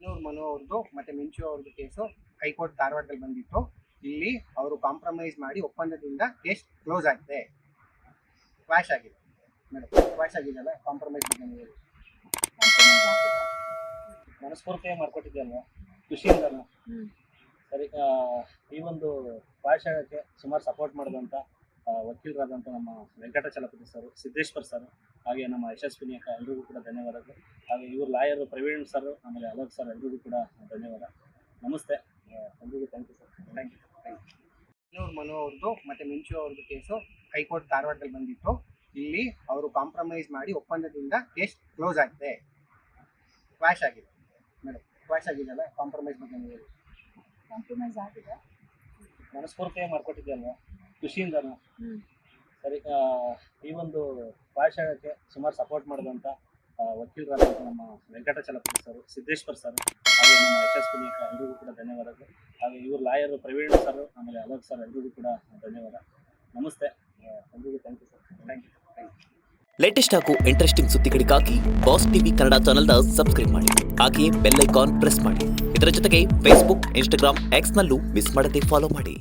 ಮನು ಅವ್ರದ್ದು ಮತ್ತೆ ಮಿಂಚು ಅವ್ರದ್ದು ಕೇಸು ಹೈಕೋರ್ಟ್ ಧಾರವಾಡದಲ್ಲಿ ಬಂದಿತ್ತು. ಇಲ್ಲಿ ಅವರು ಕಾಂಪ್ರಮೈಸ್ ಮಾಡಿ ಒಪ್ಪಂದದಿಂದ ಕೇಸ್ ಕ್ಲೋಸ್ ಆಗಿದೆ. ಕ್ವಾಶ್ ಆಗಿದೆ ಮೇಡಮ್, ಕ್ವಾಶ್ ಆಗಿದೆಯಲ್ಲ, ಕಾಂಪ್ರಮೈಸ್ ಬಗ್ಗೆ ನೀವು ಹೇಳಿ. ಮನಸ್ಫೂರ್ತಿಯಾಗಿ ಮಾಡ್ಕೊಟ್ಟಿದ್ದೆ ಖುಷಿಯಿಂದನೂ ಸರಿ. ಈ ಒಂದು ಕ್ವಾಶ್ ಆಗೋಕ್ಕೆ ಸುಮಾರು ಸಪೋರ್ಟ್ ಮಾಡಿದಂಥ ವಕೀಲರಾದಂಥ ನಮ್ಮ ವೆಂಕಟಾಚಲಪತಿ ಸರ್, ಸಿದ್ದೇಶ್ವರ್ ಸರ್, ಹಾಗೆ ನಮ್ಮ ಯಶಸ್ವಿನಿ ಅಕ್ಕ, ಎಲ್ರಿಗೂ ಕೂಡ ಧನ್ಯವಾದಗಳು. ಹಾಗೆ ಇವ್ರ ಲಾಯರು ಪ್ರವೀಣ್ ಸರ್, ಆಮೇಲೆ ಅಲೋಕ್ ಸರ್, ಎಲ್ರಿಗೂ ಕೂಡ ಧನ್ಯವಾದ. ನಮಸ್ತೆ, ಎಲ್ರಿಗೂ thank you sir. Thank you. Manu ಅವ್ರದ್ದು ಮತ್ತೆ ಮಿಂಚು ಅವ್ರದ್ದು ಕೇಸು ಹೈಕೋರ್ಟ್ ಧಾರವಾಡದಲ್ಲಿ ಬಂದಿತ್ತು. ಇಲ್ಲಿ ಅವರು ಕಾಂಪ್ರಮೈಸ್ ಮಾಡಿ ಒಪ್ಪಂದದಿಂದ ಕೇಸ್ ಕ್ಲೋಸ್ ಆಗಿದೆ. ಕ್ವಾಶ್ ಆಗಿದೆ ಮೇಡಮ್, ಕ್ವಾಶ್ ಆಗಿದೆಯಲ್ಲ, ಕಾಂಪ್ರಮೈಸ್ ಬಗ್ಗೆ ನೀವು ಹೇಳಿ. ಕಾಂಪ್ರಮೈಸ್ ಆಗಿದೆ. ಮನಸ್ಫೂರ್ತಿಯಾಗಿ ಮಾಡ್ಕೊಟ್ಟಿದ್ದೆ ಖುಷಿಯಿಂದನೂ ಸರಿ. ಈ ಒಂದು ಕ್ವಾಶ್ ಆಗೋಕ್ಕೆ ಸುಮಾರು ಸಪೋರ್ಟ್ ಮಾಡಿದಂಥ ವಕೀಲರಾದಂಥ ನಮ್ಮ ವೆಂಕಟಾಚಲಪತಿ ಸರ್, ಸಿದ್ದೇಶ್ವರ್ ಸರ್, ಹಾಗೆ ನಮ್ಮ ಯಶಸ್ವಿನಿ ಅಕ್ಕ, ಎಲ್ರಿಗೂ ಕೂಡ ಧನ್ಯವಾದಗಳು. ಹಾಗೆ ಇವ್ರ ಲಾಯರು ಪ್ರವೀಣ್ ಸರ್, ಆಮೇಲೆ ಅಲೋಕ್ ಸರ್, ಎಲ್ರಿಗೂ ಕೂಡ ಧನ್ಯವಾದ. ನಮಸ್ತೆ, ಎಲ್ರಿಗೂ thank you sir. Thank you. Latest ಹಾಗೂ ಇಂಟ್ರೆಸ್ಟಿಂಗ್ ಸುದ್ದಿಗಳಿಗಾಗಿ ಬಾಸ್ ಟಿವಿ ಕನ್ನಡ ಚಾನೆಲ್ನ ಸಬ್ಸ್ಕ್ರೈಬ್ ಮಾಡಿ. ಹಾಗೆಯೇ ಬೆಲ್ ಐಕಾನ್ ಪ್ರೆಸ್ ಮಾಡಿ. ಇದರ ಜೊತೆಗೆ ಫೇಸ್ಬುಕ್, ಇನ್ಸ್ಟಾಗ್ರಾಮ್, ಎಕ್ಸ್ನಲ್ಲೂ ಮಿಸ್ ಮಾಡದೆ ಫಾಲೋ ಮಾಡಿ.